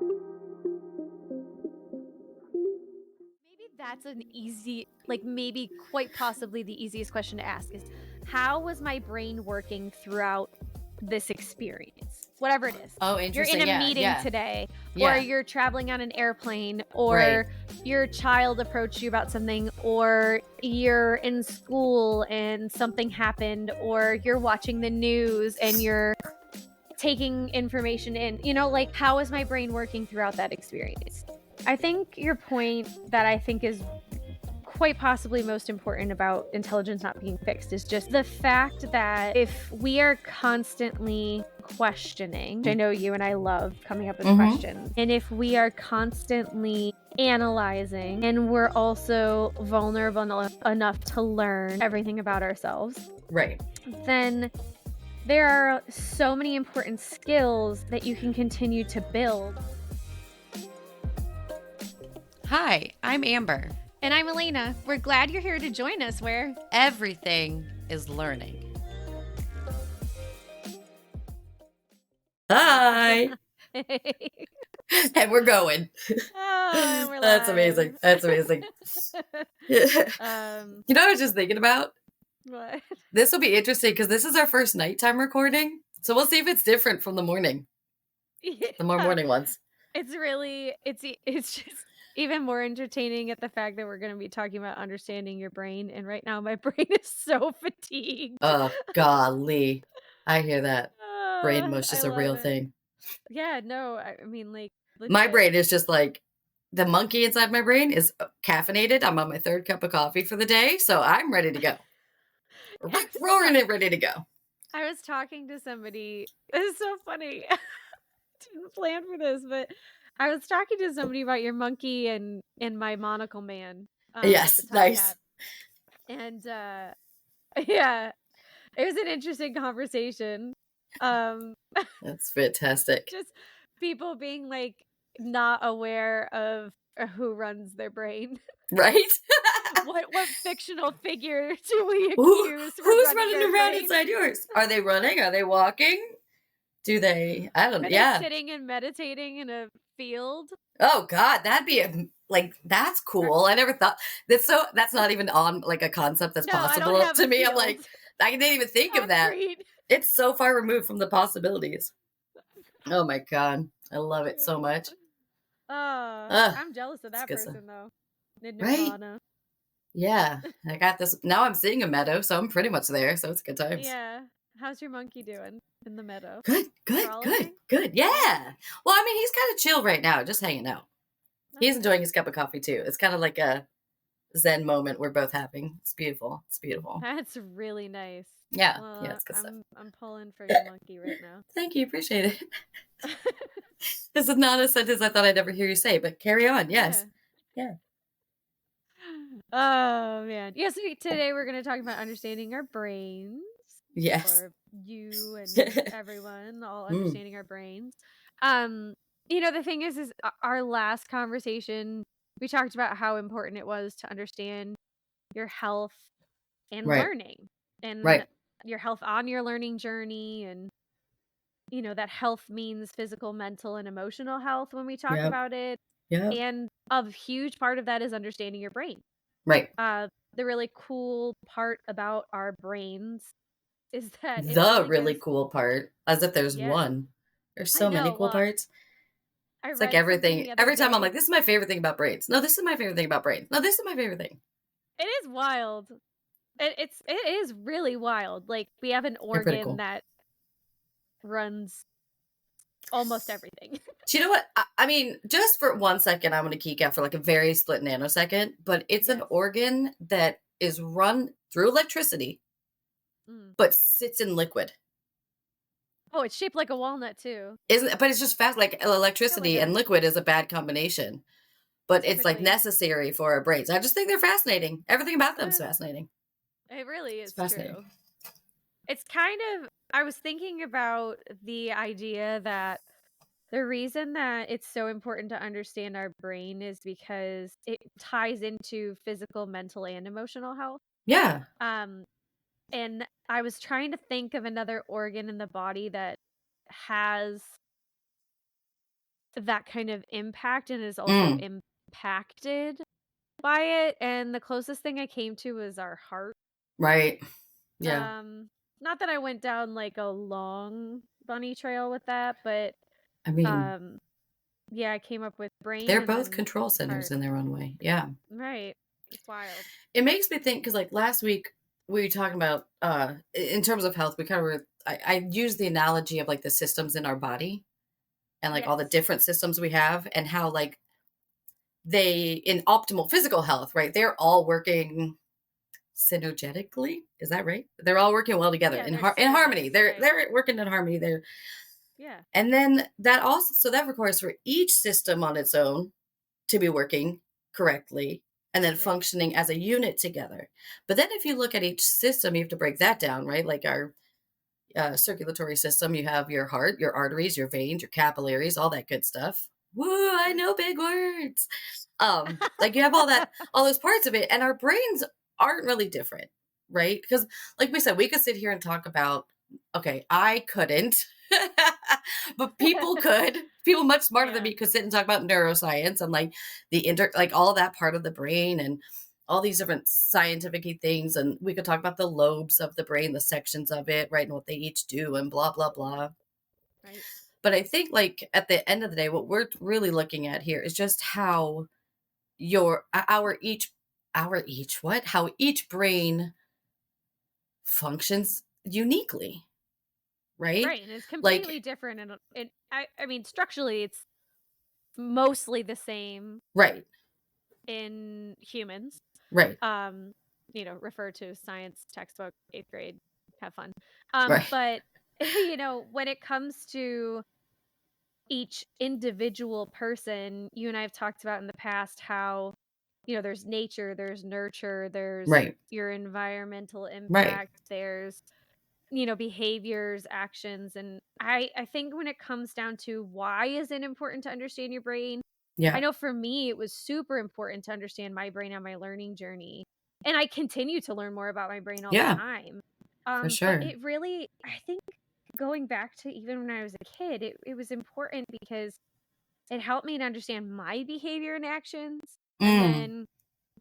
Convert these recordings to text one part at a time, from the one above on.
Maybe that's an easy, like maybe quite possibly the easiest question to ask is how was my brain working throughout this experience? Whatever it is. Oh, You're in interesting. a Yeah, meeting yeah, today, or yeah. you're traveling on an airplane, Right. or your child approached you about something, or you're in school and something happened, or you're watching the news and you're taking information in. Like how is my brain working throughout that experience? I think your point that I think is quite possibly most important about intelligence not being fixed is just the fact that if we are constantly questioning, which I know you and I love coming up with questions, and if we are constantly analyzing and we're also vulnerable enough to learn everything about ourselves, Right. then there are so many important skills that you can continue to build. Hi, I'm Amber. And I'm Elayna. We're glad you're here to join us where Everything is learning. Hi. And we're going. Oh, we're That's live. amazing. That's amazing. You know what I was just thinking about? What? This will be interesting because this is our first nighttime recording. So we'll see if it's different from the morning. The more morning ones. It's just even more entertaining at the fact that we're going to be talking about understanding your brain. And right now my brain is so fatigued. Oh, golly. I hear that. Brain mush I is a love real it. thing. Yeah, no, I mean, like, My legit. brain is just like the monkey inside my brain is caffeinated. I'm on my third cup of coffee for the day, so I'm ready to go. Roaring and ready to go. I was talking to somebody. This is so funny. Didn't plan for this, but I was talking to somebody about your monkey and my monocle man. With Yes, the top nice. hat. And yeah, it was an interesting conversation. That's fantastic. Just people being like not aware of who runs their brain. Right? What fictional figure do we accuse for Who's running running their around brain? inside yours? Are they running? Are they walking? Do they? I don't know. Are Yeah. they sitting and meditating in a field? Oh God, that'd be that's cool. I never thought that's not even on like a concept that's No, I don't possible have to a me. I'm field. like, I didn't even think of that. Concrete. It's so far removed from the possibilities. Oh my God. I love it so much. I'm jealous of that good stuff. person though. In Right? Nirvana. Yeah. I got this. Now I'm seeing a meadow, so I'm pretty much there. So it's good times. Yeah. How's your monkey doing in the meadow? Good. Frolicking? Yeah. Well, I mean, he's kind of chill right now, just hanging out. He's Okay. enjoying his cup of coffee too. It's kind of like a Zen moment we're both having. It's beautiful. It's beautiful. That's really nice. Yeah. Well, Yeah, it's good stuff. I'm pulling for your monkey right now. Thank you. Appreciate it. This is not a sentence I thought I'd ever hear you say, but carry on. Yes. Yeah. Oh man. Yes, today we're going to talk about understanding our brains. Yes. Or you and everyone all understanding our brains. The thing is our last conversation we talked about how important it was to understand your health and Right. learning and Right. your health on your learning journey, and that health means physical, mental, and emotional health when we talk about it. Yeah. And a huge part of that is understanding your brain. Right. The really cool part about our brains is that The really cool part, as if there's one. There's so many cool parts. It's like everything. Every time I'm like, this is my favorite thing about brains. No, this is my favorite thing about brains. No, this is my favorite thing. It is wild. It is really wild. Like we have an organ that runs almost everything. Do you know what? I mean, just for 1 second, I'm going to geek out for like a very split nanosecond, but it's an organ that is run through electricity, but sits in liquid. Oh, it's shaped like a walnut too. But it's just fast. Like electricity and liquid is a bad combination, but it's like necessary for our brains. I just think they're fascinating. Everything about them is fascinating. It really is fascinating. True. It's kind of, I was thinking about the idea that the reason that it's so important to understand our brain is because it ties into physical, mental, and emotional health. Yeah. And I was trying to think of another organ in the body that has that kind of impact and is also Mm, impacted by it, and the closest thing I came to was our heart. right. Yeah. Um, Not that I went down, like, a long bunny trail with that, but, I mean, um, yeah, I came up with brain they're and both then control centers heart. in their own way. Yeah. Right. It's wild. It makes me think because like last week we were talking about in terms of health, we kind of were I used the analogy of like the systems in our body and like all the Yes. different systems we have and how like they in optimal physical health, right? They're all working synergetically. Is that right? They're all working well together Yeah, they're in harmony. synergized, right. They're working in harmony. They're Yeah. and then that also so that requires for each system on its own to be working correctly and then Right. functioning as a unit together. But then if you look at each system, you have to break that down, right? Like our circulatory system, you have your heart, your arteries, your veins, your capillaries, all that good stuff. Woo, I Sure. know big words. Like you have all that, all those parts of it, and our brains aren't really different, right? Because, like we said, we could sit here and talk about, okay, I couldn't, but people could. People much smarter than Yeah. me could sit and talk about neuroscience and like like all that part of the brain and all these different scientific things. And we could talk about the lobes of the brain, the sections of it, right? And what they each do and blah, blah, blah. Right. But I think like at the end of the day, what we're really looking at here is just how your how each brain functions uniquely, right? Right, and it's completely Like different, and I mean, structurally, it's mostly the same right, in humans. right, Um, refer to science textbook, 8th grade, have fun. right, But, when it comes to each individual person, you and I have talked about in the past how, there's nature, there's nurture, there's right, your environmental right. impact, there's behaviors, actions, and I think when it comes down to why is it important to understand your brain, I Yeah, know for me it was super important to understand my brain on my learning journey. And I continue to learn more about my brain all the yeah, time. for But sure. it really, I think going back to even when I was a kid, it was important because it helped me to understand my behavior and actions. And Mm, then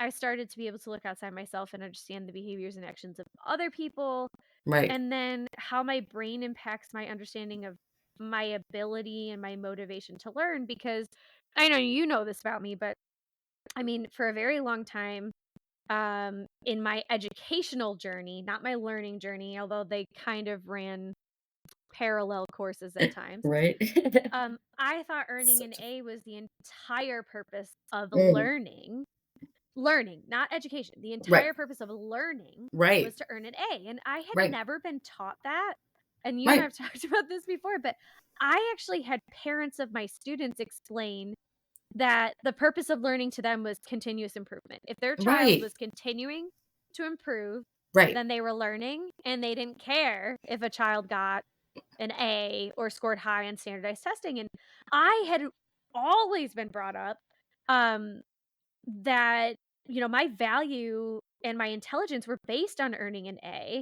I started to be able to look outside myself and understand the behaviors and actions of other people, right. and then how my brain impacts my understanding of my ability and my motivation to learn. Because I know you know this about me, but I mean, for a very long time, in my educational journey, not my learning journey, although they kind of ran parallel courses at times, Right. I thought earning an Such A was the entire purpose of mm, learning, not education. The right, entire purpose of learning right, was to earn an A, and I had right, never been taught that. And you and I right, have talked about this before, but I actually had parents of my students explain that the purpose of learning to them was continuous improvement. If their child right, was continuing to improve, right. then they were learning, and they didn't care if a child got an A or scored high on standardized testing. And I had always been brought up um that, my value and my intelligence were based on earning an A.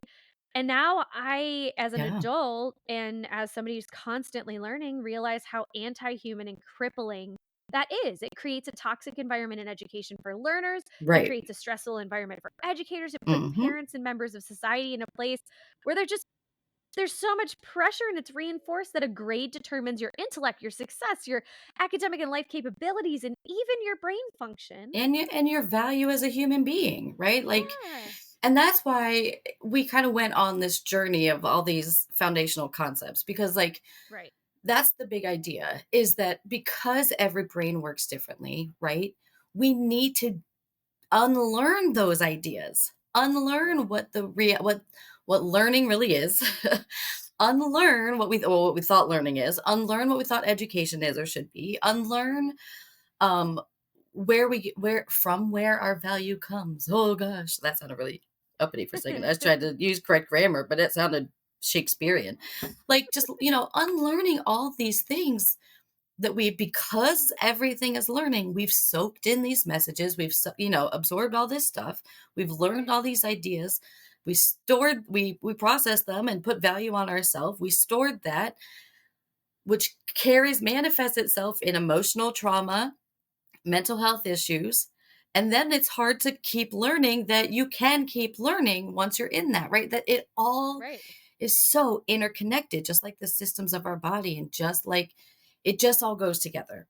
And now I, as an Yeah, adult and as somebody who's constantly learning, realize how anti-human and crippling that is. It creates a toxic environment in education for learners. It right. creates a stressful environment for educators. It puts Mhm. parents and members of society in a place where there's so much pressure, and it's reinforced that a grade determines your intellect, your success, your academic and life capabilities, and even your brain function. And your value as a human being, right? Like Yeah. and that's why we kind of went on this journey of all these foundational concepts because like Right. that's the big idea is that because every brain works differently, right? We need to unlearn those ideas. Right. Unlearn what what learning really is. Unlearn what we thought learning is. Unlearn what we thought education is or should be. Unlearn um where our value comes. Oh gosh, that sounded really uppity for a second. I was trying to use correct grammar, but it sounded Shakespearean. Like just, unlearning all these things that we because everything is learning, we've soaked in these messages, absorbed all this stuff, we've learned Right. all these ideas, we processed them and put value on ourselves, we stored that, which manifests itself in emotional trauma, mental health issues. And then it's hard to keep learning that you can keep learning once you're in that, right? That it all Right. is so interconnected, just like the systems of our body, and just like it just all goes together.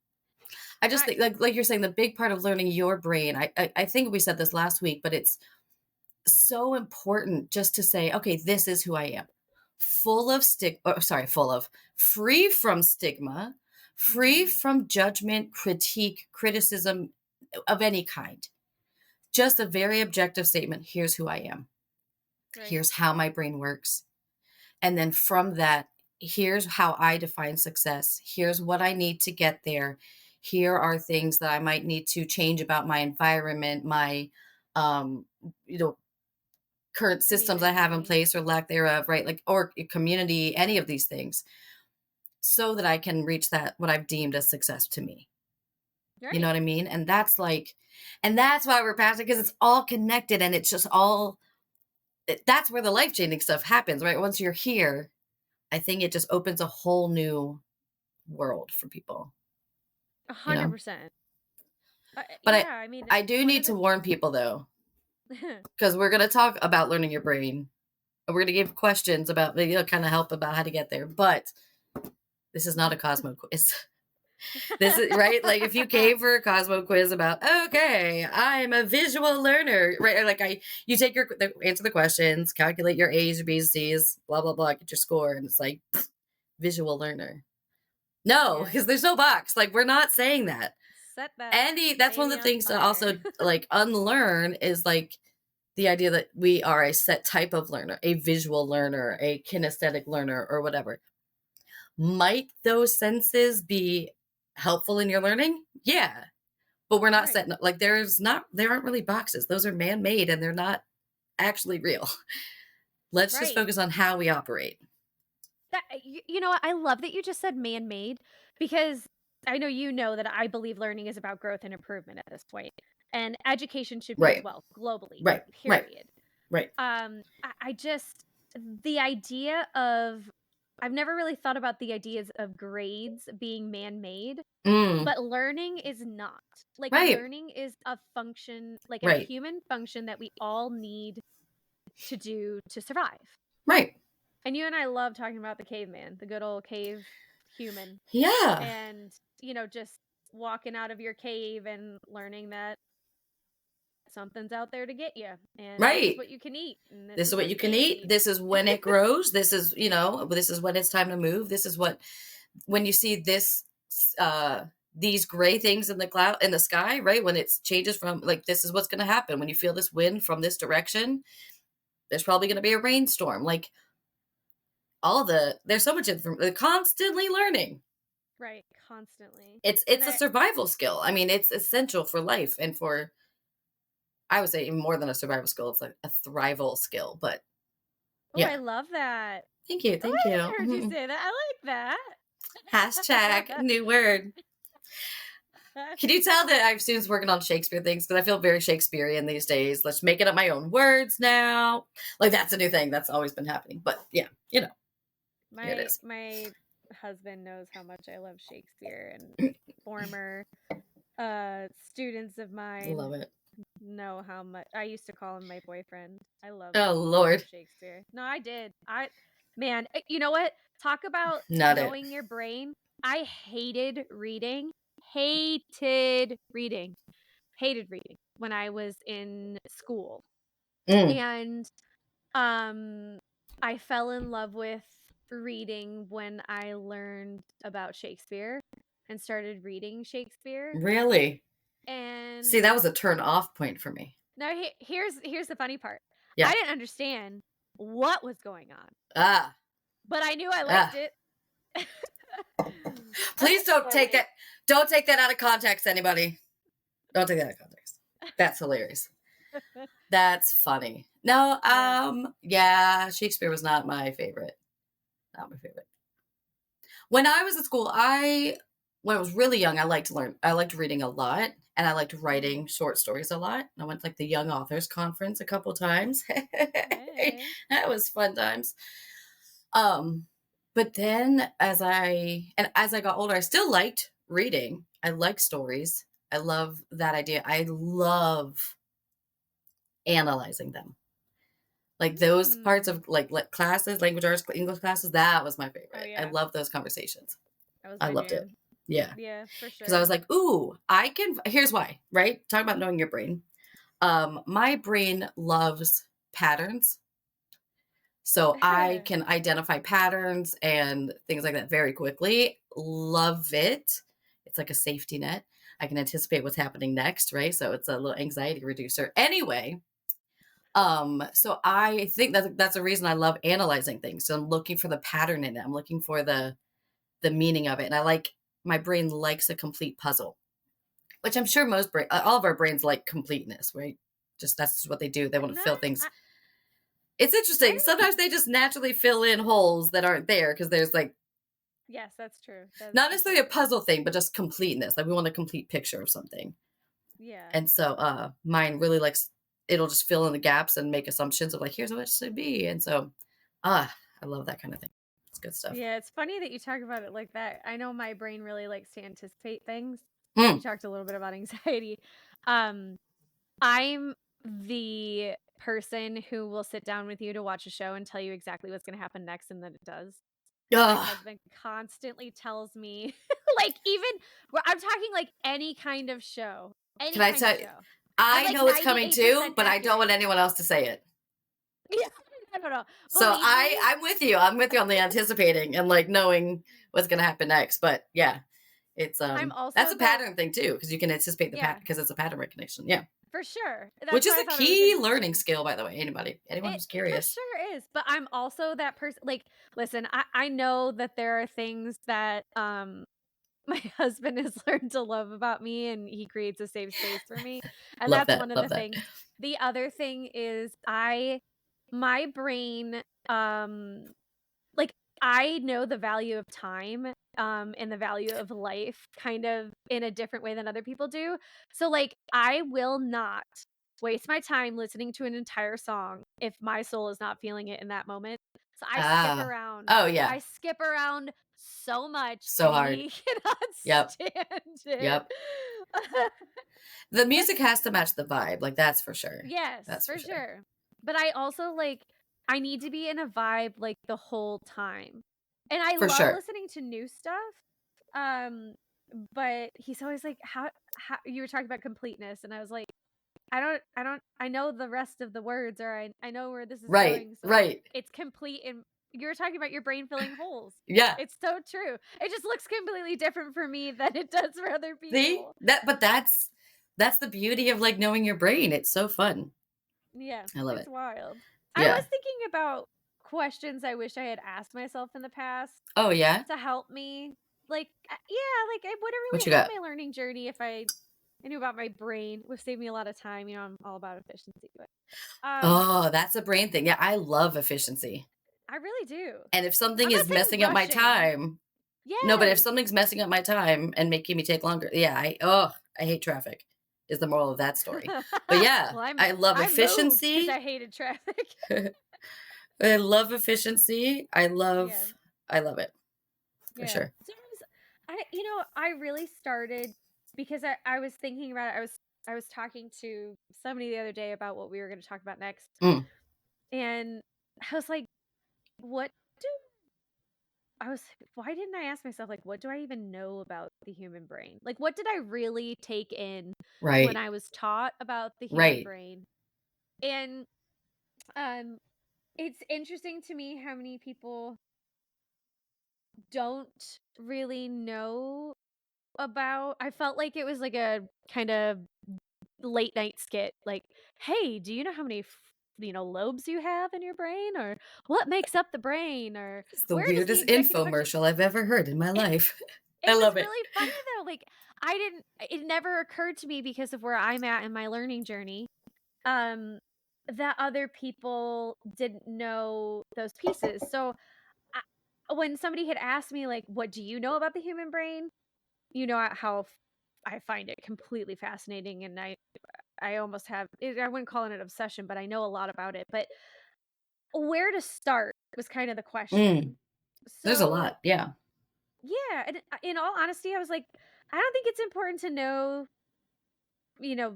I just think, like you're saying, the big part of learning your brain, I think we said this last week, but it's so important just to say, okay, this is who I am. Free from stigma, free from judgment, critique, criticism of any kind. Just a very objective statement. Here's who I am. Right. Here's how my brain works. And then from that, here's how I define success. Here's what I need to get there. Here are things that I might need to change about my environment, my, current systems I have in place or lack thereof, right? Like, or community, any of these things, so that I can reach that, what I've deemed as success to me. Right. You know what I mean? And that's why we're passionate, because it's all connected, and it's just all, that's where the life-changing stuff happens, right? Once you're here, I think it just opens a whole new world for people. 100%. But yeah, I mean, I do need to warn people, though, because we're going to talk about learning your brain. And we're going to give questions about, kind of help about how to get there. But this is not a Cosmo quiz. This is right. Like, if you came for a Cosmo quiz about, okay, I'm a visual learner, right? Like, you take answer the questions, calculate your A's, your B's, C's, blah, blah, blah, get your score. And it's like, visual learner. No, because there's no box. Like, we're not saying that. Set that. That's one of the things to also like unlearn, is like the idea that we are a set type of learner, a visual learner, a kinesthetic learner, or whatever. Might those senses be helpful in your learning? Yeah. But we're not setting, like, there aren't really boxes. Those are man-made, and they're not actually real. Let's just focus on how we operate. I love that you just said man-made, because I know that I believe learning is about growth and improvement at this point, and education should be as well, globally. Right. Period. Right. I just, the idea of, I've never really thought about the ideas of grades being man-made, but learning is not. Like, learning is a function, like a human function that we all need to do to survive. Right. And you and I love talking about the caveman, the good old cave human. Yeah. And, just walking out of your cave and learning that something's out there to get you. And this is what you can eat. And this is what you can eat. This is when it grows. This is, this is when it's time to move. This is when you see this, these gray things in the sky, right? When it changes from, like, this is what's going to happen. When you feel this wind from this direction, there's probably going to be a rainstorm. Like, there's so much information, constantly learning. Right. Constantly. It's a survival skill. I mean, it's essential for life, and for, I would say, even more than a survival skill, it's like a thrival skill. But yeah. I love that. Thank you. I heard you say that. I like that. # new word. Can you tell that I have students working on Shakespeare things? Because I feel very Shakespearean these days. Let's make it up my own words now. Like, that's a new thing that's always been happening. But yeah, my husband knows how much I love Shakespeare, and former students of mine love it. Know how much I used to call him my boyfriend. I love Lord Shakespeare. No, I did. Man, you know what? Talk about knowing your brain. I hated reading. Hated reading when I was in school. And I fell in love with reading when I learned about Shakespeare and started reading Shakespeare. Really? And see, that was a turn off point for me. Now, here's the funny part. Yeah. I didn't understand what was going on. But I knew I liked it. Please don't take that out of context, anybody. Don't take that out of context. That's hilarious. That's funny. No, yeah, Shakespeare was not my favorite. Not my favorite. When I was at school, when I was really young, I liked reading a lot, and I liked writing short stories a lot. I went to, like, the Young Authors Conference a couple times. Hey. That was fun times. But then as I got older, I still liked reading. I like stories. I love that idea. I love analyzing them. Like those parts Mm. of like classes, language arts, English classes, that was my Oh favorite. I yeah, love those conversations. that was I my loved it. jam. Yeah. Yeah, for Because I sure. was like, ooh, here's why, right? Talk about knowing your brain. My brain loves patterns. So I can identify patterns and things like that very quickly. Love it. It's like a safety net. I can anticipate what's happening next, right? So it's a little anxiety reducer. Anyway, so I think that's a reason I love analyzing things. So I'm looking for the pattern in it. I'm looking for the meaning of it. And my brain likes a complete puzzle, which I'm sure all of our brains like completeness, right? Just that's just what they do. They want to No, fill things. I, It's I interesting. Sometimes they just naturally fill in holes that aren't there because there's like yes, that's true. not That's necessarily very a true. puzzle thing, but just completeness. Like we want a complete picture of something. Yeah. And so mine really likes it'll just fill in the gaps and make assumptions of like here's what it should be. And so I love that kind of thing. It's good stuff. Yeah, it's funny that you talk about it like that. I know my brain really likes to anticipate things. You Mm. talked a little bit about anxiety. Um, I'm the person who will sit down with you to watch a show and tell you exactly what's going to happen next, and then it does. And my Ugh. husband constantly tells me, like, even I'm talking like any Can I kind of tell you? show. I'm I like know it's coming too, 98% but I don't accurate. want anyone else to say it. Yeah, no. So Believe me. I'm with you. I'm with you on the anticipating and like knowing what's gonna happen next. But yeah, it's I'm that's also a the pattern thing too, because you can anticipate the pattern yeah, because it's a pattern recognition. Yeah. for sure. Which That's is why I a thought it was key learning interesting. skill, by the way. Anyone It who's for curious. sure is, but I'm also that person like, listen, I know that there are things that, my husband has learned to love about me, and he creates a safe space for me, and Love that's that. one of Love the that. things. The other thing is my brain, like, I know the value of time, and the value of life kind of in a different way than other people do. So, like, I will not waste my time listening to an entire song if my soul is not feeling it in that moment. So I skip Ah. around. Oh yeah. I skip around so much, So and hard. he cannot Yep. stand it. Yep. The music has to match the vibe. Like that's for sure. Yes, That's for for sure. sure. But I also, like, I need to be in a vibe, like, the whole time. And I For love sure. listening to new stuff, um, but he's always like, "How" you were talking about completeness, and I was like, I know the rest of the words, or I know where this is Right. going, so Right. it's complete." And you were talking about your brain filling holes. Yeah. It's so true. It just looks completely different for me than it does for other See people. that, but that's the beauty of like knowing your brain. It's so fun. Yeah, I love it's it. wild. I was Yeah. thinking about questions I wish I had asked myself in the past Oh yeah. to help me. Like, yeah, like it would have What really you helped got? my learning journey if I knew about my brain. Would save me a lot of time. You know, I'm all about efficiency, but Oh, that's a brain thing. Yeah, I love efficiency. I really do. And if something I'm not is saying messing up my rushing. time, no, but if Yes. something's messing up my time and making me take longer, yeah, I hate traffic. Is the moral of that story. But yeah, Well, I love I moved because efficiency. I hated traffic. I love efficiency. Yeah. I love it for Yeah. sure. Sometimes I really started because I was thinking about it. I was talking to somebody the other day about what we were going to talk about next. Mm, And I was like, what do I was why didn't I ask myself, like, what do I even know about the human brain? Like, what did I really take in when right. I was taught about the human Right. brain? And um it's interesting to me how many people don't really know about. I felt like it was like a kind of late night skit, like, "Hey, do you know how many lobes you have in your brain, or what makes up the brain, or It's the where does the weirdest executive function?" infomercial I've ever heard in my life. I It was love it. really funny though. Like, it never occurred to me because of where I'm at in my learning journey, um, that other people didn't know those pieces. So when somebody had asked me, like, "What do you know about the human brain?" How I find it completely fascinating, and I almost have I wouldn't call it an obsession, but I know a lot about it. But where to start was kind of the question. Mm. There's a So, lot. Yeah. yeah, and in all honesty, I was like, I don't think it's important to know,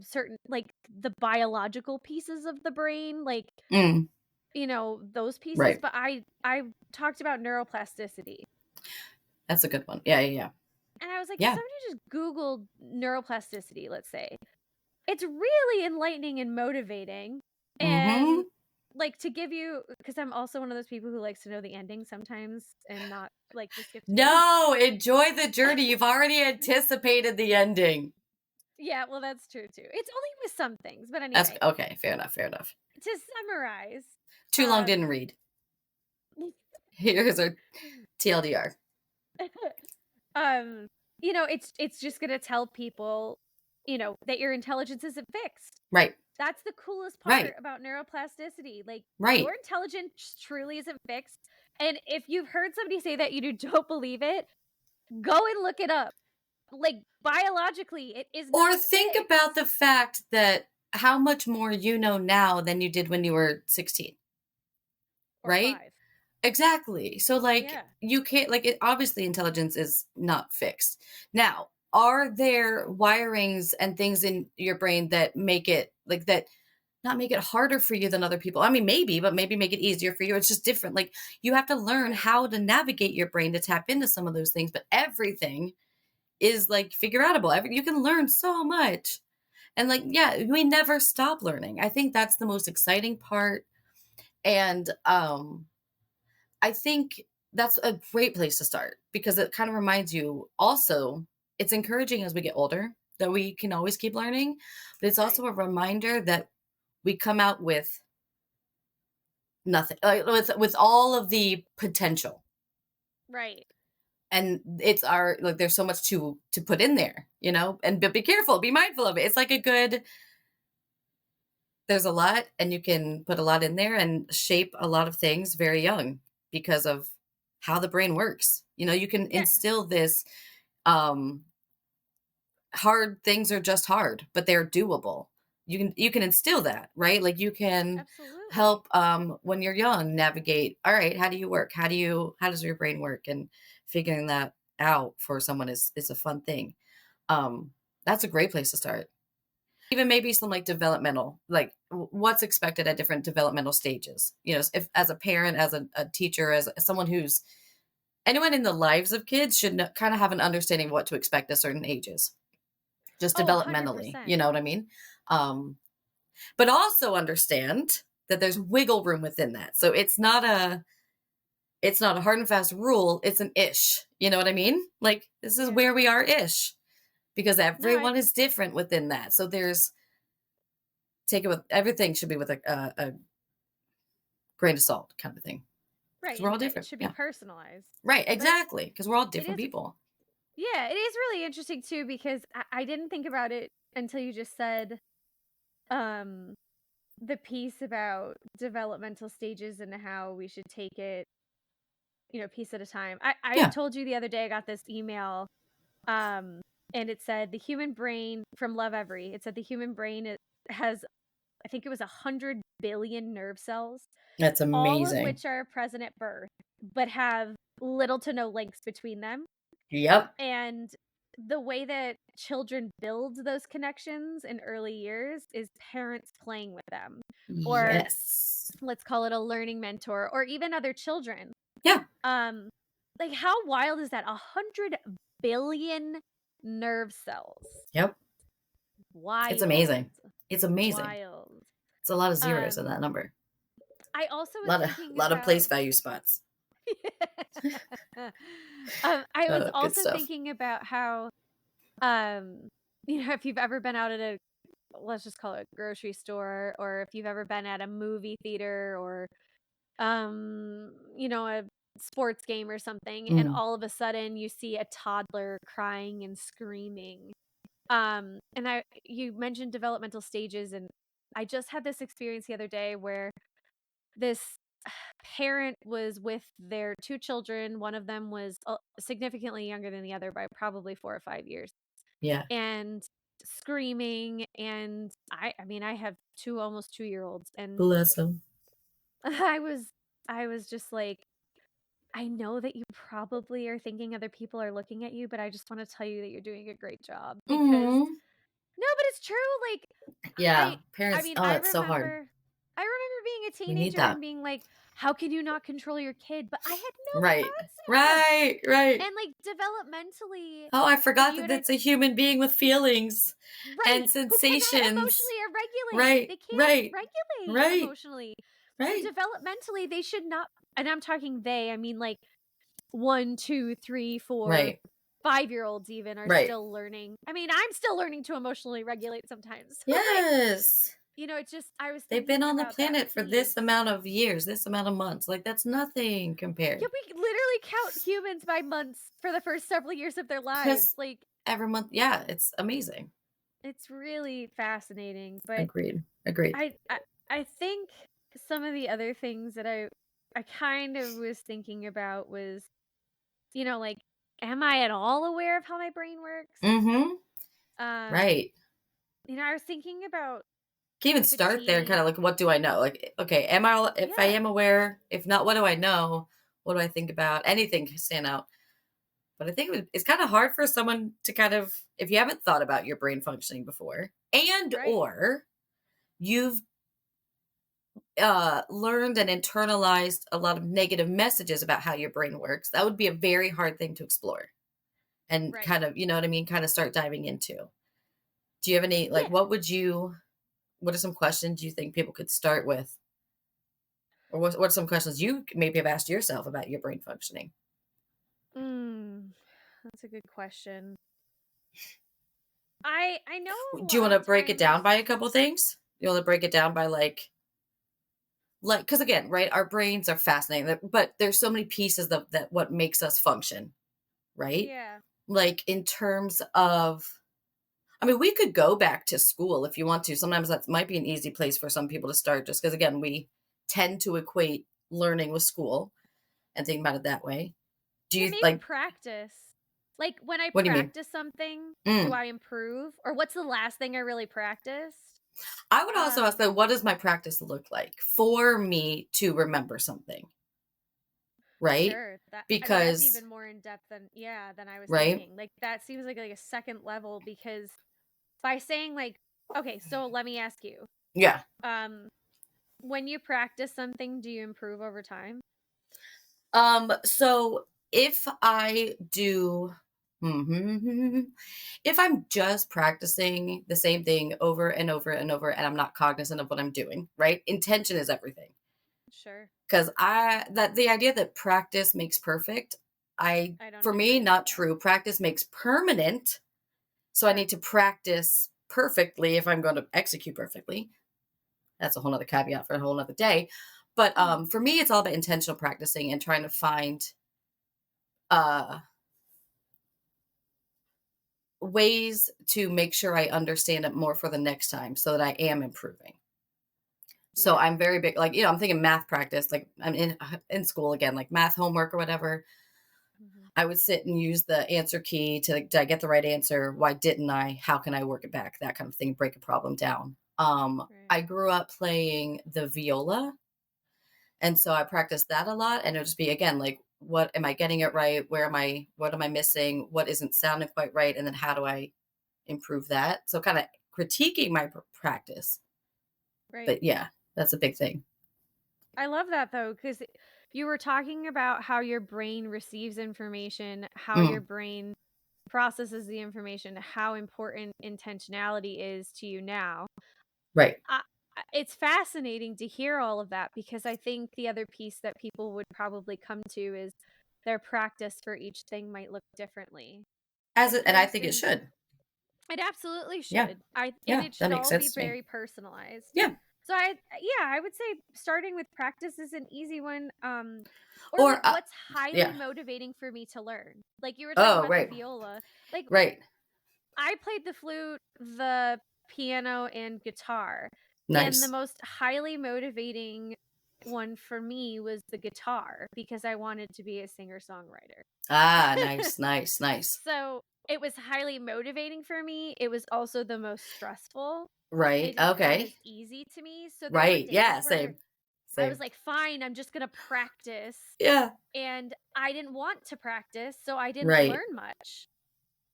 certain like the biological pieces of the brain, like, Mm, those pieces, right. but I talked about neuroplasticity. That's a good one. Yeah, yeah, yeah. And I was like, if Yeah. somebody just Googled neuroplasticity, let's say, it's really enlightening and motivating. And Mm-hmm. like to give you, because I'm also one of those people who likes to know the ending sometimes and not like to skip to the end. No, enjoy the journey. You've already anticipated the ending. Yeah, well, that's true too. It's only with some things, but That's anyway, okay. Fair enough. Fair enough. to summarize, Too long um, didn't read. Here's our TLDR. um, it's just gonna tell people, that your intelligence isn't fixed. Right. That's the coolest part Right. about neuroplasticity. Like, your Right. intelligence truly isn't fixed. And if you've heard somebody say that you don't believe it, go and look it up. Like, biologically, it is Or not think about fixed. the fact that how much more you know now than you did when you were 16, Or right? 5. Exactly. So, like, Yeah. you can't, like, it obviously intelligence is not fixed. Now, are there wirings and things in your brain that make it, like, that not make it harder for you than other people? I mean, maybe, but maybe make it easier for you. It's just different. Like, you have to learn Right. how to navigate your brain to tap into some of those things, but everything is like figure outable. You can learn so much. And like, yeah, we never stop learning. I think that's the most exciting part. And I think that's a great place to start because it kind of reminds you also, it's encouraging as we get older that we can always keep learning, but it's Right. also a reminder that we come out with nothing, with all of the potential. Right. And it's our like there's so much to put in there, and but be careful, be mindful of it. It's like a good there's a lot and you can put a lot in there and shape a lot of things very young because of how the brain works. You can Yeah. instill this um hard things are just hard, but they're doable. You can instill that, right? Like you can Absolutely. help when you're young navigate, all right, how do you work? How does your brain work? And figuring that out for someone is a fun thing. That's a great place to start. Even maybe some like developmental, like what's expected at different developmental stages. If as a parent, as a teacher, as someone who's anyone in the lives of kids should kind of have an understanding of what to expect at certain ages, just Oh, developmentally. You 100%. know what I mean? Um, but also understand that there's wiggle room within that. So it's not a hard and fast rule. It's an ish. You know what I mean? Like this is Yeah. where we are ish because No, I everyone is different within that. So there's take it with everything should be with a grain of salt kind of thing because right, we're and all it different. should be Yeah. personalized. Right. But Exactly. Because we're all it different is people. yeah, it is really interesting too because I didn't think about it until you just said, um, the piece about developmental stages and how we should take it, piece at a time. I Yeah. told you the other day I got this email, um, and it said the human brain from Love Every. It said the human brain has, I think it was 100 billion nerve cells, That's all of amazing. which are present at birth, but have little to no links between them. Yep. And the way that children build those connections in early years is parents playing with them, or Yes. let's call it a learning mentor, or even other children. Yeah. Um, like how wild is that? 100 billion nerve cells. Yep. It's amazing. Wild. It's amazing. Wild. It's a lot of zeros in Um, that number. I also A was lot of thinking lot of about place value spots. I was Good also stuff. thinking about how, um, if you've ever been out at a, let's just call it a grocery store, or if you've ever been at a movie theater or, a sports game or something, and Mm, all of a sudden you see a toddler crying and screaming. And you mentioned developmental stages, and I just had this experience the other day where this parent was with their 2 children. One of them was, significantly younger than the other by probably 4 or 5 years, yeah. and screaming, and I mean, I have 2 almost 2-year-olds, and Bless them. I was I was just like, I know that you probably are thinking other people are looking at you, but I just want to tell you that you're doing a great job because Mhm. no, but it's true. Like Yeah, I parents, mean, oh, it's so hard. I remember being a We need teenager that. and being like, how can you not control your kid? But I had Right. no concept. Right, right. And like developmentally, Oh, I forgot you that had that's a human being with feelings right, and who cannot sensations. emotionally regulate. Right, They can't right, regulate right, emotionally. So right, developmentally, they should not, and I'm talking they, I mean like 1, 2, 3, 4, right, 5-year-olds even are right. still learning. I mean, I'm still learning to emotionally regulate sometimes. So like, Yes. it's just I was They've been thinking on the about that planet for piece. this amount of years, this amount of months. Like, that's nothing Yeah, compared. we literally count humans by months for the first several years of their lives. Because Like, every month, yeah, it's amazing. it's really fascinating. But Agreed. Agreed. I, I, I think some of the other things that I kind of was thinking about was, like, am I at all aware of how my brain works? Mm-hmm. Um, Right. I was thinking about Can even start there and fatigue. kind of like, what do I know? Like, okay, if I Yeah. am aware, if not, what do I know? What do I think about? Anything can stand out. But I think it's kind of hard for someone to kind of, if you haven't thought about your brain functioning before, and Right. or you've learned and internalized a lot of negative messages about how your brain works, that would be a very hard thing to explore and Right. kind of, you know what I mean, kind of start diving into. Do you have any, like, Yeah. what are some questions you think people could start with? Or what are some questions you maybe have asked yourself about your brain functioning? Mm, that's a good question. I know a Do you want lot to of break it down times. by a couple things? You want to break it down by like, because again, right, our brains are fascinating, but there's so many pieces of that what makes us function, right? Yeah. Like in terms of, I mean, we could go back to school if you want to. Sometimes that might be an easy place for some people to start, just because again, we tend to equate learning with school and think about it that way. Do Yeah, you maybe like? practice. Like when I What do you mean? practice something, do Mm. I improve? Or what's the last thing I really practiced? I would also ask Um, that, what does my practice look like for me to remember something, right? sure. That's Because, even more in depth than I was right? thinking. Like that seems like a second level because by saying like, okay, so let me ask you. Yeah. Um, when you practice something, do you improve over time? So if I do, if I'm just practicing the same thing over and over and over, and I'm not cognizant of what I'm doing, right? Intention is everything. Sure. Because that the idea that practice makes perfect, I don't for me, agree with not that. true. Practice makes permanent. So I Sure. need to practice perfectly if I'm going to execute perfectly. That's a whole nother caveat for a whole nother day. But Mhm. for me, it's all about intentional practicing and trying to find uh, ways to make sure I understand it more for the next time so that I am improving. So Yeah. I'm very big, like, I'm thinking math practice, like I'm in school again, like math homework or whatever. Mhm. I would sit and use the answer key to, did I get the right answer? Why didn't I? How can I work it back? That kind of thing, break a problem down. Right. I grew up playing the viola. And so I practiced that a lot. And it'll just be, again, like, what am I getting it right? What am I missing? What isn't sounding quite right? And then how do I improve that? So kind of critiquing my practice. Right. But yeah, that's a big thing. I love that though, because you were talking about how your brain receives information, how your Mm, brain processes the information, how important intentionality is to you now. right. I, it's fascinating to hear all of that because I think the other piece that people would probably come to is their practice for each thing might look differently. Like, for And I think it instance, should. it absolutely Yeah. should. And Yeah. it That should makes all be sense to me. very personalized. Yeah. So I would say starting with practice is an easy one. Or like Or, what's highly yeah. motivating for me to learn. Like you were talking Oh, about the right. viola. Like Right. I played the flute, the piano, and guitar. And the Nice. most highly motivating one for me was the guitar because I wanted to be a singer-songwriter. Ah, nice, nice, nice. So it was highly motivating for me. It was also the most stressful. Right. It didn't come as Okay. easy to me. So there were Right. days Yeah. where Same. I was Same. like, fine, I'm just gonna practice. Yeah. And I didn't want to practice, so I didn't Right. learn much,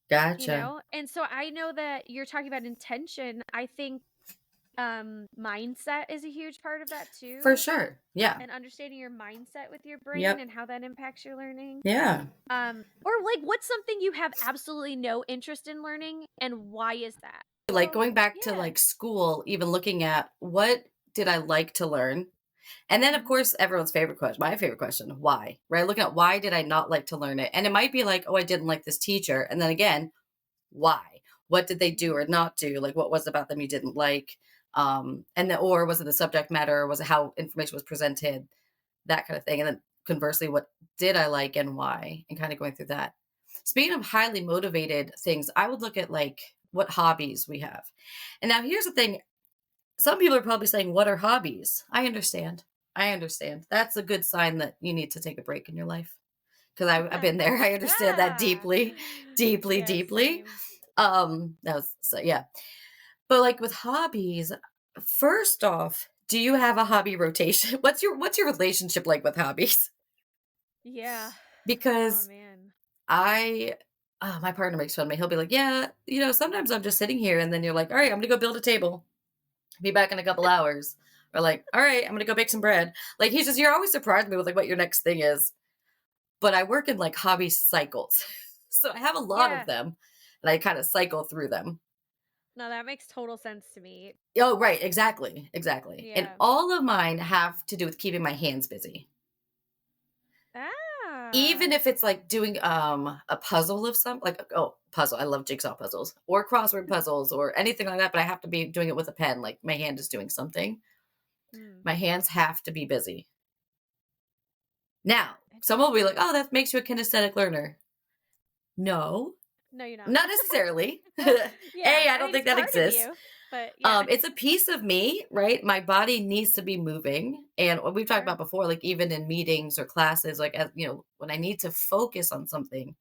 Gotcha. And so I know that you're talking about intention. I think mindset is a huge part of that For too, sure. Yeah. and understanding your mindset with your brain Yep. and how that impacts your learning. Yeah. Or like what's something you have absolutely no interest in learning and why is that? Like going back to Yeah. like school, even looking at what did I like to learn? And then, of Mhm. course, everyone's favorite question, my favorite question, why? Right? Looking at why did I not like to learn it? And it might be like, oh, I didn't like this teacher. And then again, why? What did they do or Mhm. not do? Like, what was it about them you didn't like? And then, or was it the subject matter? Or was it how information was presented? That kind of thing. And then conversely, what did I like and why? And kind of going through that. Speaking of highly motivated things, I would look at like what hobbies we have. And now here's the thing. Some people are probably saying, what are hobbies? I understand. I understand. That's a good sign that you need to take a break in your life. Because I've been there. I understand that Ah. deeply, deeply, Yeah, deeply. same. That was so yeah. But like with hobbies, first off, do you have a hobby rotation? What's your relationship like with hobbies? Yeah. Oh Because man. I my partner makes fun of me. He'll be like, yeah, sometimes I'm just sitting here and then you're like, all right, I'm gonna go build a table. Be back in a couple hours. Or like, all right, I'm gonna go bake some bread. Like he says, you're always surprised me with like what your next thing is. But I work in like hobby cycles. So I have a lot of Yeah. them and I kind of cycle through them. No, that makes total sense to me. Oh, right, exactly, exactly. And Yeah. all of mine have to do with keeping my hands busy. Even Ah. if it's like doing a puzzle of some like oh puzzle, I love jigsaw puzzles or crossword puzzles or anything like that, but I have to be doing it with a pen, like my hand is doing something. Mm, My hands have to be busy. Now, someone will be like, interesting. oh, that makes you a kinesthetic learner. No, No, you're not. not necessarily. A, Yeah, I I don't mean, think it's that part of exists. you, but yeah. It's a piece of me, right? My body needs to be moving. And what we've talked Sure. about before, like even in meetings or classes, like, when I need to focus on something,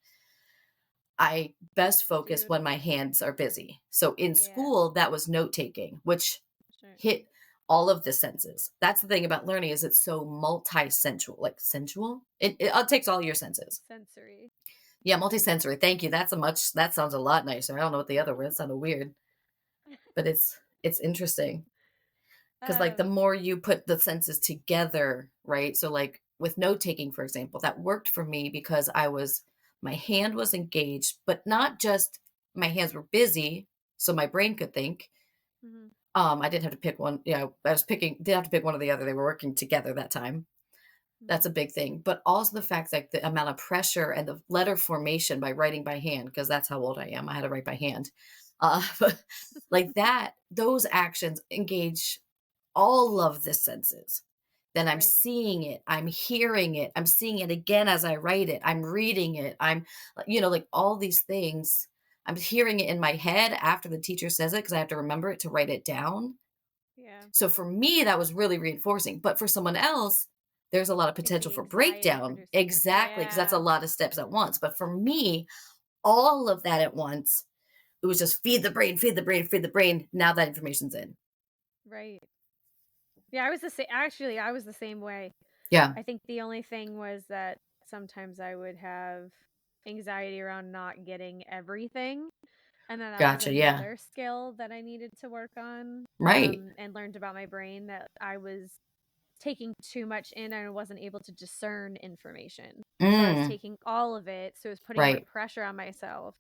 I best focus Dude. when my hands are busy. So in Yeah, school, that was note taking, which sure. hit all of the senses. That's the thing about learning is it's so multi-sensual, like sensual. It takes all your senses. Sensory. Yeah, multisensory. Thank you. That sounds a lot nicer. I don't know what the other word sounded weird, but it's interesting because like the Um, more you put the senses together, right? So like with note taking, for example, that worked for me because my hand was engaged, but not just my hands were busy, so my brain could think. mhm, I didn't have to pick one. Didn't have to pick one or the other. They were working together that time. That's mhm. a big thing. But also the fact that the amount of pressure and the letter formation by writing by hand, because that's how old I am. I had to write by hand. Uh, like that, those actions engage all of the senses. Then I'm Right. seeing it, I'm hearing it, I'm seeing it again as I write it, I'm reading it, like all these things. I'm hearing it in my head after the teacher says it because I have to remember it to write it down. Yeah. So for me, that was really reinforcing. But for someone else, there's a lot of It's potential the for anxiety breakdown. producing it. Exactly, because that's a Yeah. lot of steps at once. But for me, all of that at once, it was just feed the brain, feed the brain, feed the brain. Now that information's in. Right. Yeah, I was the same. Actually, I was the same way. Yeah. I think the only thing was that sometimes I would have anxiety around not getting everything. And then that was Gotcha. Yeah. another skill that I needed to work on, Right. and learned about my brain that I was taking too much in and I wasn't able to discern information. So I was Mm. taking all of it, so it was putting more Right. pressure on myself.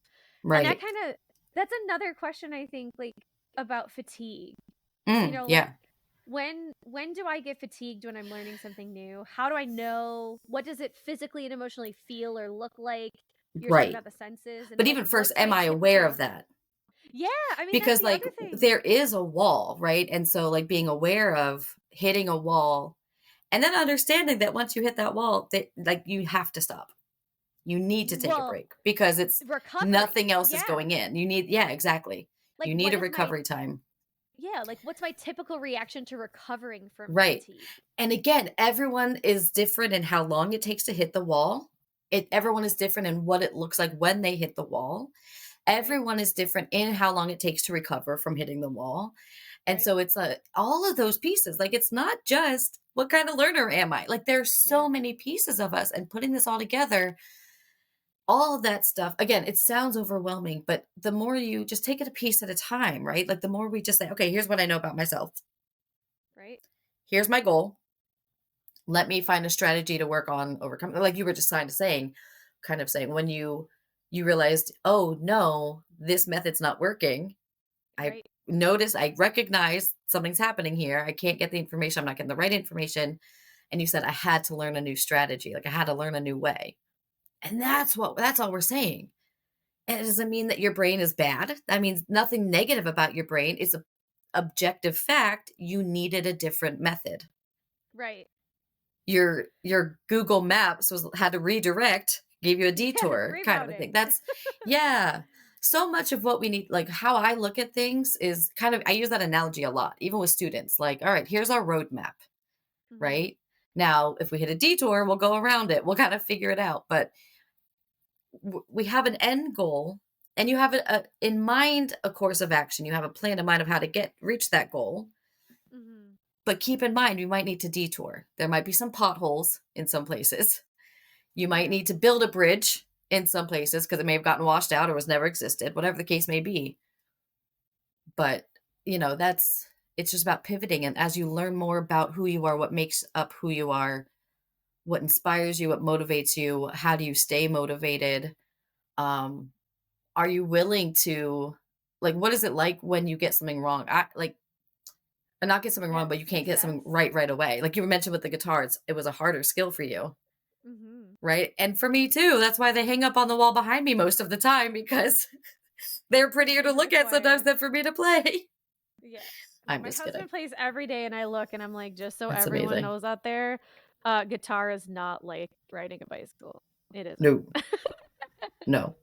And that Right. kind of that's another question I think like about fatigue. Like Yeah. when do I get fatigued when I'm learning something new? How do I know? What does it physically and emotionally feel or look like? You're saying Right. about the senses and But like even first, what's am my I aware of typical. that? Yeah, I mean that's Because the like other thing. there is a wall, right? And so like being aware of hitting a wall and then understanding that once you hit that wall, that like you have to stop. You need to take a Well, break because it's recovery. nothing else is Yeah. going in. Yeah, exactly. Like You need what a is my recovery time. yeah, like what's my typical reaction to recovering from Right. fatigue? And again, everyone is different in how long it takes to hit the wall. Everyone is different in what it looks like when they hit the wall. Right? Everyone is different in how long it takes to recover from hitting the wall. And Right. so it's all of those pieces. Like it's not just what kind of learner am I? Like there's Yeah. so many pieces of us, and putting this all together, all of that stuff. Again, it sounds overwhelming, but the more you just take it a piece at a time, right? Like the more we just say, okay, here's what I know about myself. Right. Here's my goal. Let me find a strategy to work on overcoming. Like you were just kind of saying when you realized, oh no, this method's not working. I Right. I recognize something's happening here. I can't get the information. I'm not getting the right information. And you said I had to learn a new strategy. Like I had to learn a new way. And Right. that's all we're saying. And it doesn't mean that your brain is bad. That means nothing negative about your brain. It's a objective fact. You needed a different method. Right. Your Google Maps had to redirect, gave you a Yeah. detour kind of a thing. Rerouting. That's yeah. So much of what we need, like how I look at things is kind of I use that analogy a lot, even with students. Like, all right, here's our roadmap, Hmm. right? Now, if we hit a detour, we'll go around it. We'll kind of figure it out. But we have an end goal, and you have in mind a course of action. You have a plan in mind of how to reach that goal. Hmm. But keep in mind, you might need to detour. There might be some potholes in some places. You might Yeah. need to build a bridge in some places because it may have gotten washed out or was never existed, whatever the case may be. But, it's just about pivoting. And as you learn more about who you are, what makes up who you are, what inspires you, what motivates you, how do you stay motivated? Um, are you willing to, like, what is it like when you get something wrong? And not get something wrong, Yeah. but you can't get something Success. right away. Like you mentioned with the guitars, it was a harder skill for you. Hmm. Right. And for me too. That's why they hang up on the wall behind me most of the time because they're prettier to Keep look it at sometimes quiet. than for me to play. Yeah. I'm My just kidding. husband plays every day and I look and I'm like, just so That's everyone amazing. knows out there, guitar is not like riding a bicycle. It isn't. No, no,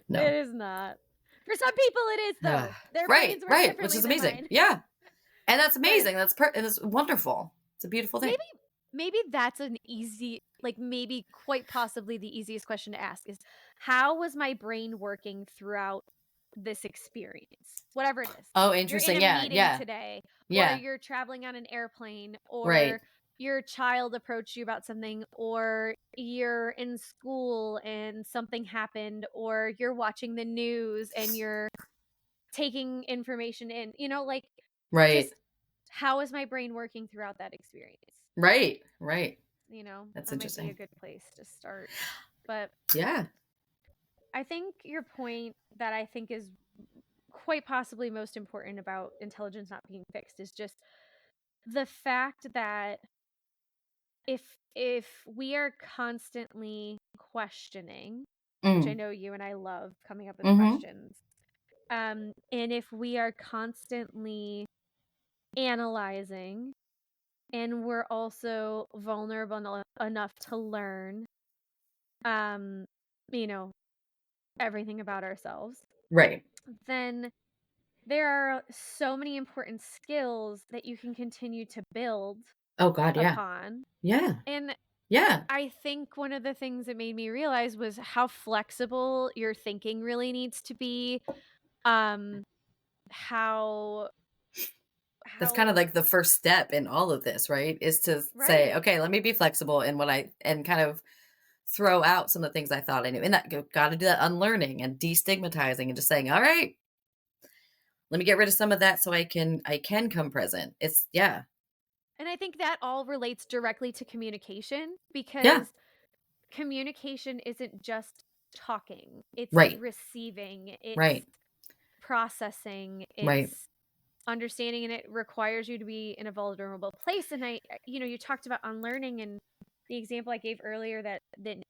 It no. is not. For some people it is though. Their Right, brains work right, which differently is than amazing. mine. Yeah. And that's But amazing. And it's wonderful. It's a beautiful thing. maybe that's an easy, like maybe quite possibly the easiest question to ask is how was my brain working throughout this experience? Whatever it is. Oh, You're in interesting. a Yeah, meeting yeah, today, or yeah. you're traveling on an airplane, or Right, your child approached you about something, or you're in school and something happened, or you're watching the news and you're taking information in, like right, just how is my brain working throughout that experience? right, right. That's That might be a interesting. good place to start. But Yeah. I think your point that I think is quite possibly most important about intelligence not being fixed is just the fact that if we are constantly questioning, which I Mm, know you and I love coming up with mm-hmm. questions, and if we are constantly analyzing and we're also vulnerable enough to learn, um, you know, everything about ourselves, Right. then there are so many important skills that you can continue to build Oh God, yeah. upon. Yeah. And Yeah. I think one of the things that made me realize was how flexible your thinking really needs to be. Um, how That's kind of how like the first step in all of this, right? Is to say, right. okay, let me be flexible in and kind of throw out some of the things I thought I knew. And that got to do that unlearning and destigmatizing and just saying, all right, let me get rid of some of that so I can come present. It's yeah. And I think that all relates directly to communication Yeah. because communication isn't just talking. It's Right. receiving, it's Right. processing, Right. it's understanding, and it requires you to be in a vulnerable place. And you talked about unlearning, and the example I gave earlier that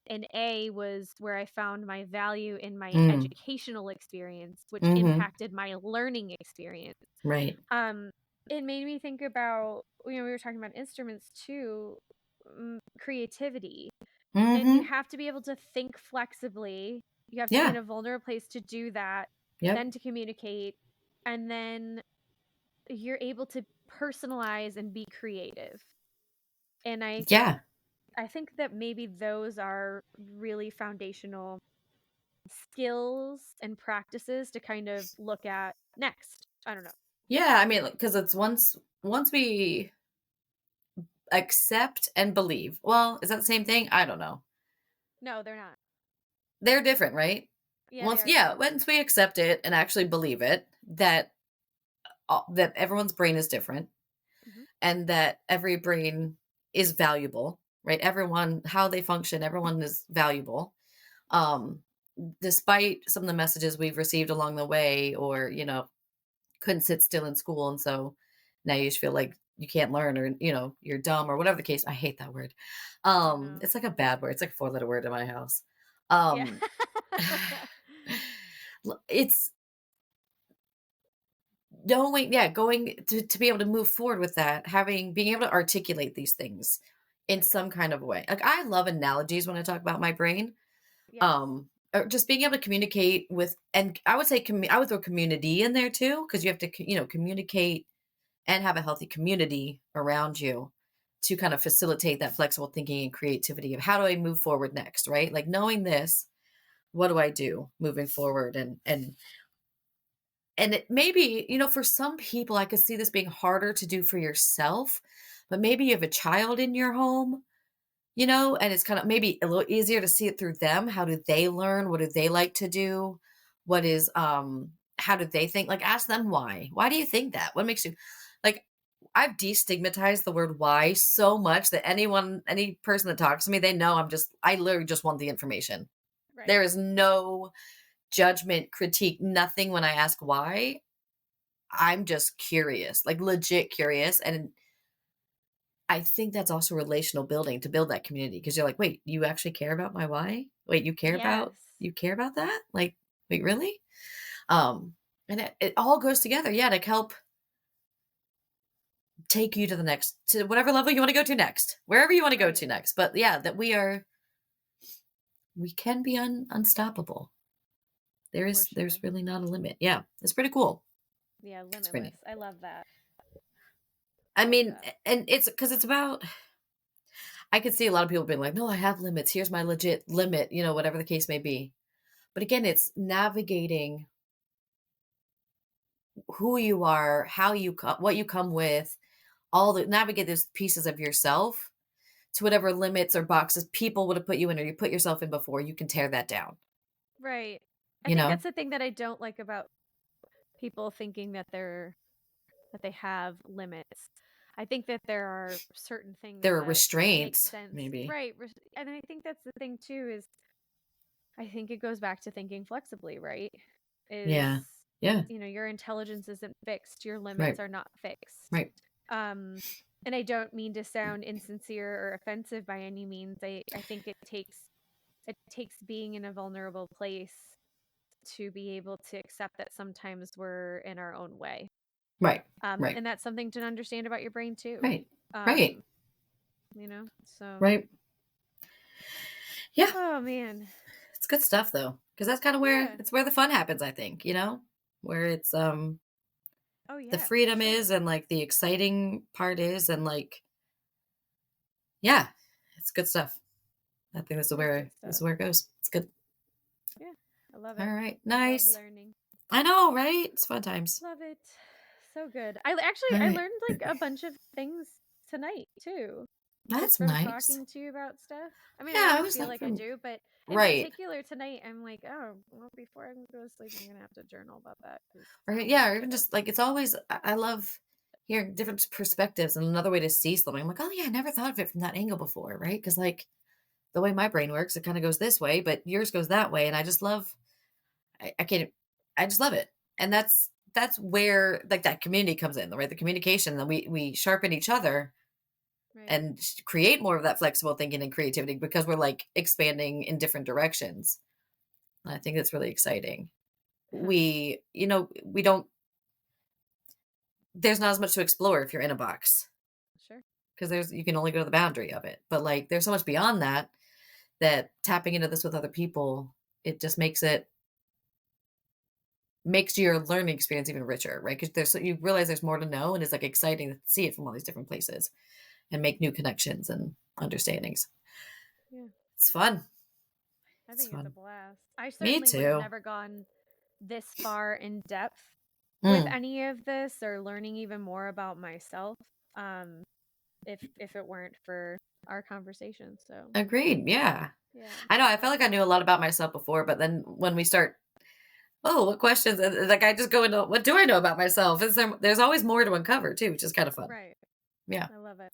an A was where I found my value in my Mm. educational experience, which Mhm. impacted my learning experience. Right. Um, it made me think about, we were talking about instruments too, creativity. And you Mhm. have to be able to think flexibly. You have to be in Yeah. a vulnerable place to do that, Yep. then to communicate, and then you're able to personalize and be creative. And Yeah. I think that maybe those are really foundational skills and practices to kind of look at next. I don't know. Yeah, I mean, because it's once we accept and believe. Well, is that the same thing? I don't know. No, they're not. They're different, right? Yeah, they Once are yeah, different. once we accept it and actually believe it, that everyone's brain is different Hmm. and that every brain is valuable, right? Everyone, how they function, everyone is valuable. Um, Despite some of the messages we've received along the way, or, couldn't sit still in school. And so now you just feel like you can't learn, or, you're dumb, or whatever the case. I hate that word. I know. It's like a bad word. It's like a four-letter word in my house. Yeah. Um, it's knowing, yeah, going to be able to move forward with that, being able to articulate these things in Okay. some kind of way. Like, I love analogies when I talk about my brain. Yes. Or just being able to communicate with, and I would say, I would throw community in there too, because you have to, communicate and have a healthy community around you to kind of facilitate that flexible thinking and creativity of how do I move forward next, right? Like, knowing this, what do I do moving forward? And it maybe, for some people, I could see this being harder to do for yourself, but maybe you have a child in your home, and it's kind of maybe a little easier to see it through them. How do they learn? What do they like to do? How do they think? Like, ask them why. Why do you think that? What makes you, like, I've destigmatized the word why so much that any person that talks to me, they know I literally just want the information. Right. There is no judgment, critique, nothing when I ask why. I'm just curious, like legit curious. And I think that's also relational building, to build that community, because you're like, wait, you actually care about my why? Wait, Yes. you care about that? Like, wait, really? And it all goes together. Yeah, to help take you to to whatever level you want to go to next, wherever you want to go Right. to next. But yeah, that we can be unstoppable. For There's sure. really not a limit. Yeah, it's pretty cool. Yeah, It's pretty. limitless. I love that. I Love mean, that. and it's because it's about, I could see a lot of people being like, no, I have limits. Here's my legit limit, whatever the case may be. But again, it's navigating who you are, how what you come with, navigate those pieces of yourself to whatever limits or boxes people would have put you in, or you put yourself in before. You can tear that down, Right. I you think know? that's the thing that I don't like about people thinking that they have limits. I think that there are certain things There are that make restraints, sense. maybe. Right. And I think that's the thing too is I think it goes back to thinking flexibly, right? Is Yeah. Yeah. your intelligence isn't fixed, your limits Right. are not fixed. Right. Um and I don't mean to sound insincere or offensive by any means. I think it takes being in a vulnerable place to be able to accept that sometimes we're in our own way. Right. Right. And that's something to understand about your brain too. Right. Um, Right. so Right. Yeah. oh man. It's good stuff though. Because that's kind of Yeah. where the fun happens, I think, where it's Oh the yeah, for freedom is, sure. and like the exciting part is, and like, yeah, it's good stuff. I think It is good this is stuff. where it goes. It's good. Yeah. I love All it. right. I love Nice. learning. I know, right? It's fun times. Love it. So good. I All actually I right. learned like a bunch of things tonight too. Just That's from nice. talking to you about stuff. I mean, I Yeah, I always was feel like like I from do, but in right. particular tonight, I'm like, oh, well, before I can go to sleep, I'm gonna have to journal about that because Right. oh my Yeah, or even god. just like, it's always, I love hearing different perspectives and another way to see something. I'm like, oh yeah, I never thought of it from that angle before, right? Because like the way my brain works, it kind of goes this way, but yours goes that way. And I just love, I can't, I just love it. And that's where like that community comes in, right? The communication, that we sharpen each other Right. and create more of that flexible thinking and creativity, because we're like expanding in different directions. And I think that's really exciting. We don't, there's not as much to explore if you're in a box, Sure. because you can only go to the boundary of it. But like, there's so much beyond that, that tapping into this with other people, it just makes your learning experience even richer, right? Because you realize there's more to know, and it's like exciting to see it from all these different places and make new connections and understandings. Yeah. It's fun. I It's think it's a fun. blast. I Me certainly would have too. never gone this far in depth with Mm. any of this or learning even more about myself, if it weren't for our conversation. So Agreed. Yeah. yeah. I know. I felt like I knew a lot about myself before, but then when we start, oh, what questions? Like I just go into, what do I know about myself? There's always more to uncover too, which is kind of fun. Right. Yeah. I love it.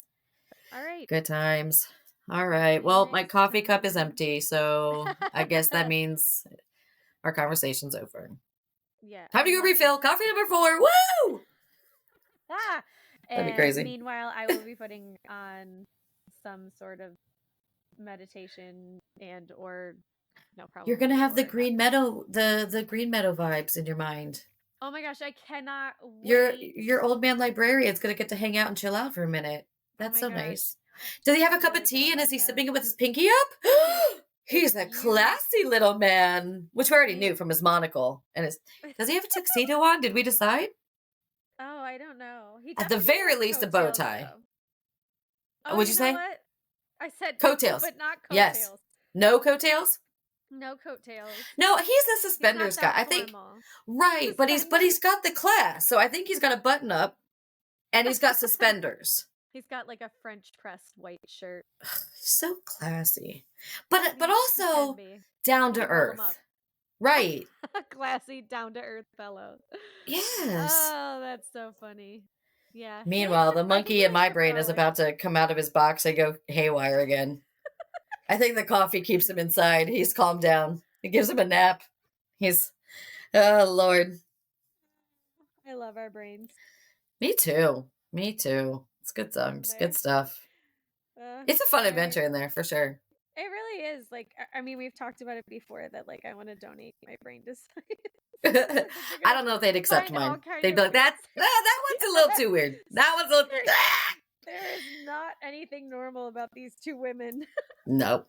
All right. Good times. All right. Well, my Nice coffee cup is time. empty, so I guess that means our conversation's over. Yeah. Time to I go love this. refill. Coffee number 4. Woo! Ah! That'd be And crazy. meanwhile, I will be putting on some sort of meditation and or no, probably You're gonna have the before, not green meadow, the green meadow vibes in your mind. oh my gosh, I cannot Your wait. your old man librarian's gonna get to hang out and chill out for a minute. Oh That's my so gosh. nice. Does he have a I'm cup of really tea gonna and is love he that. sipping it with his pinky up? He's a You- classy little man, which we already You- knew from his monocle. And his does he have a tuxedo on? Did we decide? Oh, I don't know. He At the definitely very has least, a bow coattails, tie. though. Oh, What'd you you know say? what? I said pinky, Coattails. but not Yes. coattails. No coattails? No coattails. No, he's the He's not suspenders guy. that I think formal. right, but he's got the class. So I think he's got a button up and he's got suspenders. He's got like a French press white shirt. So classy. But He can also be. down to You roll 'em up. earth. Right. Classy, down to earth fellow. Yes. Oh, that's so funny. Yeah. Meanwhile, the I think monkey in he my likes to brain is frolic. about to come out of his box and go haywire again. I think the coffee keeps him inside. He's calmed down. It gives him a nap. He's, oh, Lord. I love our brains. Me too. Me too. It's good times. There. Good stuff. It's a fun adventure in there for sure. It really is. Like, I mean, we've talked about it before that, like, I want to donate my brain to science. I don't know if they'd accept Find all mine. kind They'd be of like, that one's a little too weird. That one's a little. There is not anything normal about these two women. No.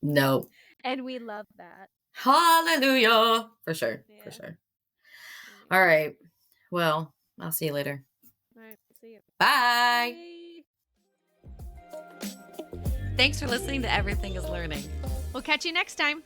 No. And we love that. Hallelujah. For sure. Yeah. For sure. All right. Well, I'll see you later. All right. See you. Bye. Bye. Thanks for listening to Everything is Learning. We'll catch you next time.